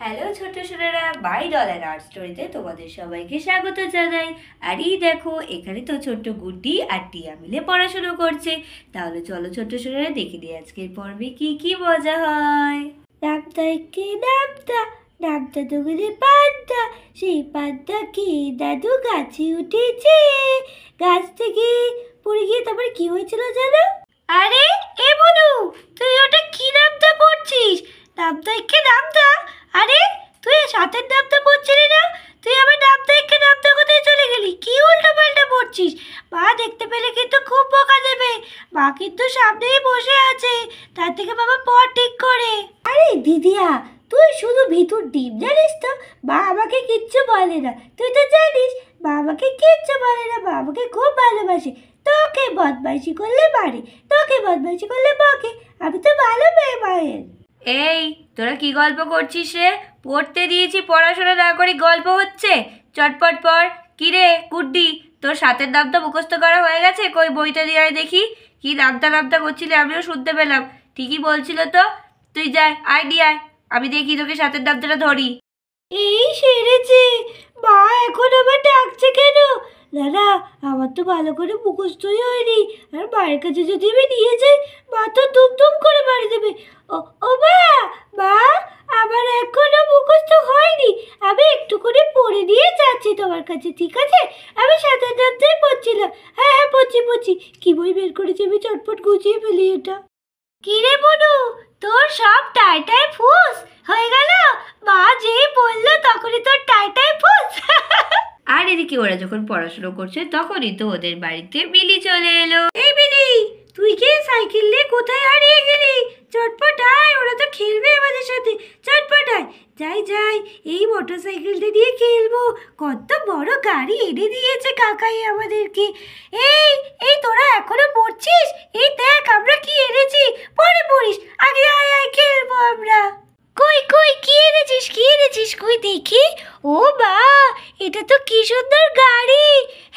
Hello ছোট ছোটরা, by doll and art স্টোরিতে তোমাদের সবাইকে স্বাগত জানাই। আর এই দেখো, এখানে তো ছোট্ট গুড্ডি আর টিয়া মিলে পড়াশুনো করছে। তাহলে চলো ছোট ছোটরা দেখে দিই আজকের পর্বে কি কি মজা হয়। নামটা কে নামটা, নামটা দুগুলি পান্তা, সেই পান্তা কি দাদু গাছে উঠেছে, গাছ থেকে পড়ে গিয়ে তারপরে কি হয়েছিল জানো? আরে এ বলু, তুই ওটা কি নামটা পড়ছিস? নামটা কে নামটা? আরে তুই সাথের নামটা পড়ছিলি না? তুই আবার নামটা একে নামটা কোথায় চলে গেলি? কি উল্টো পাল্টা পড়ছিস? মা দেখতে পেলে কিন্তু খুব বকা দেবে। মা কিন্তু সামনেই বসে আছে, তার থেকে বাবা পড় ঠিক করে। আরে দিদিয়া, তুই শুধু ভিতর ডিম জানিস তো, মা আমাকে কিচ্ছু বলে না। তুই তো জানিস মা আমাকে কিচ্ছু বলে না, মা আমাকে খুব ভালোবাসে। তোকে বদমাইশি করলে মারে, তোকে বদমাইশি করলে বকে। আমি তো ভালো মেয়ে মায়ের। এই তোরা কি গল্প করছিস রে? পড়তে দিয়েছি, পড়াশোনা না করে গল্প হচ্ছে। চটপট পড়। কি রে গুড্ডি, তোর সাথের নামটা মুখস্থ করা হয়ে গেছে? কই বইটা দিয়ে আয় দেখি। কি নামটা নামটা করছিলি, আমিও শুনতে পেলাম। ঠিকই বলছিল তো। তুই যাই আয় দিয়ে আয়, আমি দেখি তোকে সাথের নামটা ধরি। এই সেরেছে, মা এখন আবার ডাকছে কেন? দাদা, আমার তো ভালো করে মুখস্থই হয়নি, আর মায়ের কাছে যদি আমি নিয়ে যাই মা তো দুম দুম করে মারি দেবে। ও ও মা, মা আমার এখনো মুখস্থ হয়নি, আমি একটু করে পড়ে দিয়ে যাচ্ছি তোমার কাছে, ঠিক আছে? আমি সাথে সাথেই পড়ছিলাম। হ্যাঁ হ্যাঁ, পড়ছি। কি বই বের করেছি আমি, চটপট গুছিয়ে ফেলি এটা। কি রে বনু, তোর সব টাইটাই ফুস হয়ে গেল? মা যেই বললো তখনই তোর টাইটাই ফুস। আর এদিকে ওরা যখন পড়াশোনা করছে তখনই তো ওদের বাড়িতে বিলি চলে এলো। এই বিলি, তুই কি সাইকেল নিয়ে কোথায় হারিয়ে গেলি? চটপট আয়, ওরা তো খেলবে আমাদের সাথে। চটপট আয়। যাই, এই মোটর সাইকেলটা দিয়ে খেলবো। কত বড় গাড়ি এনে দিয়েছে কাকাই আমাদেরকে। এই এই তোরা এখনো পড়ছিস? এই দেখ আমরা কি এনেছি, পরে পড়িস, আগে আয় খেলবো আমরা। কই কি এনেছিস কই দেখি। ও বা, এটা তো কি সুন্দর গাড়ি।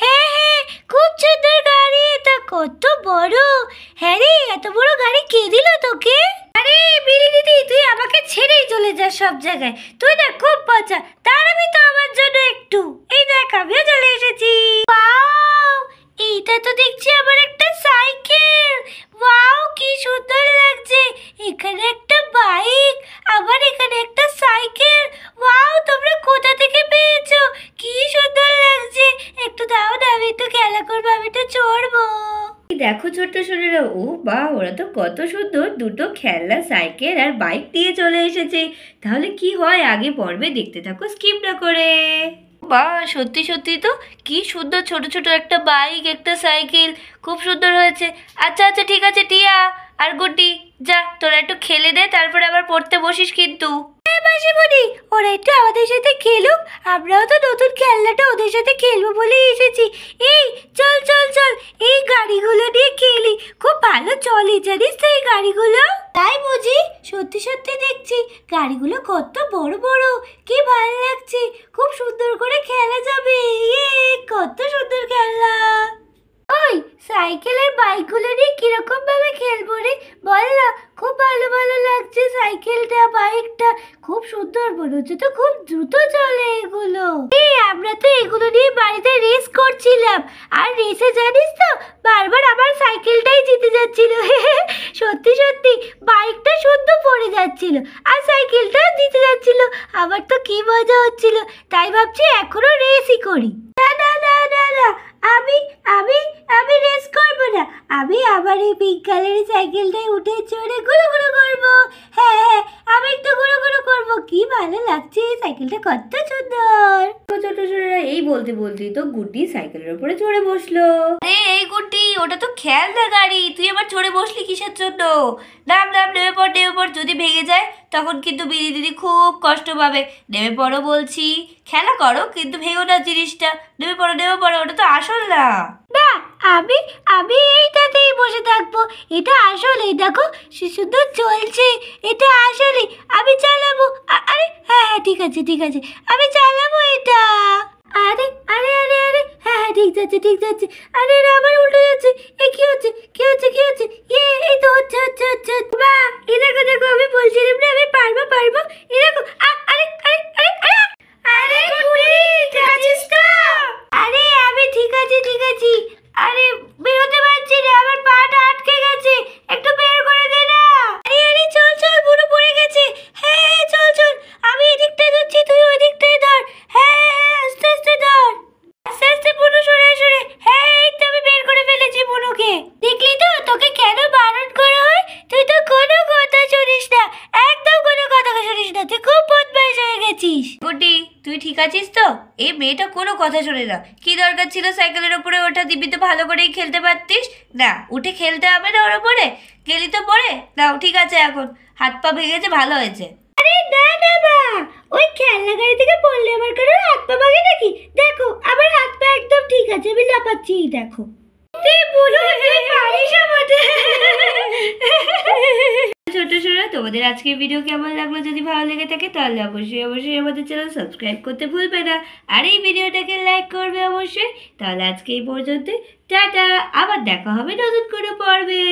হ্যাঁ, খুব সুন্দর গাড়ি এটা, কত বড়। হ্যাঁ রে, এত বড় গাড়ি কে দিল তোকে? আরে বিলি দিদি, তুই আমাকে ছেড়েই চলে যাস সব জায়গায়। তুই না খুব বাচ্চা, দাঁড়াবি তো আমার জন্য একটু। এই দেখ আমিও চলে এসেছি। ওয়াও, এইটা তো দেখছি আবার একটা সাইকেল। ওয়াও, কি সুন্দর লাগছে। এখানে একটা বাইক, আবার এখানে একটা সাইকেল। ওয়াও, তোমরা কোথা থেকে পেয়েছো? কি সুন্দর লাগছে। একটু দাও না, আমি একটু খেলা করবো, আমি একটু চড়বো। দেখো ছোট্ট ছোটরা, ও বা, ওরা তো কত সুন্দর দুটো খেলনা সাইকেল আর বাইক দিয়ে চলে এসেছে। তাহলে কি হয় আগে পর্বে দেখতে থাকো, স্কিপ না করে। বা, সত্যি তো কি সুন্দর, ছোট ছোট একটা বাইক একটা সাইকেল, খুব সুন্দর হয়েছে। আচ্ছা ঠিক আছে টিয়া আর গুড্ডি, যা তোরা একটু খেলে দে, তারপরে আবার পড়তে বসিস কিন্তু। মাসিমণি, ওরা একটু আমাদের সাথে খেলুক, আমরাও তো নতুন খেলনাটা ওদের সাথে খেলবো বলে এসেছি। এই চল, এই গাড়িগুলো নিয়ে খেলি, খুব ভালো চলে জানিস তো এই গাড়িগুলো। তাই বুঝি? সত্যি দেখছি গাড়িগুলো কত বড় বড়, কি ভালো লাগছে। খুব সুন্দর করে খেলা যাবে। কত সুন্দর খেলনা। ওই সাইকেল আর বাইকগুলো নিয়ে কিরকম ভাবে খেলবো রে, বল না? খুব ভালো লাগছে সাইকেলটা, বাইকটা খুব সুন্দর, মনে হচ্ছে তো খুব দ্রুত চলে এগুলো। এই আমরা তো এগুলো নিয়ে বাড়িতে রেস করছিলাম, আর রেসে জানিস তো বারবার আমার সাইকেলটাই জিতে যাচ্ছিল। সত্যি বাইকটা শুদ্ধ পড়ে যাচ্ছিল আর সাইকেলটা জিতে যাচ্ছিল। আমার তো কি মজা হচ্ছিল, তাই ভাবছি এখনো রেসই করি। না, আমি রেস করব না। আমি আবার এই পিঙ্ক কালারের সাইকেলটায় উঠে চড়ে ঘুরু করবো। হ্যাঁ, আমি একটু ঘুরু করবো। কি ভালো লাগছে, সাইকেলটা কত সুন্দর। ছোট ছোটরা এই বলতেই তো গুড্ডি সাইকেলের উপরে চড়ে বসলো। এই গুড্ডি, ওটা তো খেলনা গাড়ি, তুই আবার চড়ে বসলি কিসের জন্য? নাম নেমে পড়, যদি ভেঙে যায় তখন কিন্তু বিলি দিদি খুব কষ্ট পাবে। নেমে পড়ো বলছি, খেলা করো কিন্তু ভেঙো না জিনিসটা। নেমে পড়ো, ওটা তো আসল না। আমি এইটাতেই বসে থাকবো, এটা আসলে দেখো সে শুধু চলছে, এটা আসলে আমি চালাবো। আরে হ্যাঁ, ঠিক আছে আমি চালাবো এটা। আরে হ্যাঁ, ঠিক যাচ্ছে। আরে আমার উল্টো যাচ্ছে। এই কি হচ্ছে? এই তো হচ্ছে। মা, এই দেখো আমি বলছিলাম না আমি পারবো। এই দেখো, আরে শেষ হয়ে গেছিস। গুড্ডি তুই ঠিক আছিস তো? এই মেয়েটা কোনো কথা শোনে না। কি দরকার ছিল সাইকেলের ওপরে ওঠা? দিবি তো ভালো করেই খেলতে পারতিস। না, উঠে খেলতে হবে না ওর ওপরে? গেলি তো পরে। নাও ঠিক আছে, এখন হাত পা ভেঙেছে, ভালো হয়েছে। আরে না না মা, ওই খেলনা গাড়ি থেকে পড়লে আমার কারোর হাত পা ভাঙে নাকি? দেখো আমার হাত পা একদম ঠিক আছে, আমি লাফাচ্ছি, দেখো। তুই বলো তুই পারিস আমাদের। ছোট ছোট তোমাদের আজকের ভিডিও কেমন লাগলো? যদি ভালো লেগে থাকে তাহলে অবশ্যই অবশ্যই আমাদের চ্যানেল সাবস্ক্রাইব করতে ভুলবে না, আর এই ভিডিওটাকে লাইক করবে অবশ্যই। তাহলে আজকে এই পর্যন্ত, টাটা, আবার দেখা হবে নতুন কোনো পর্বে।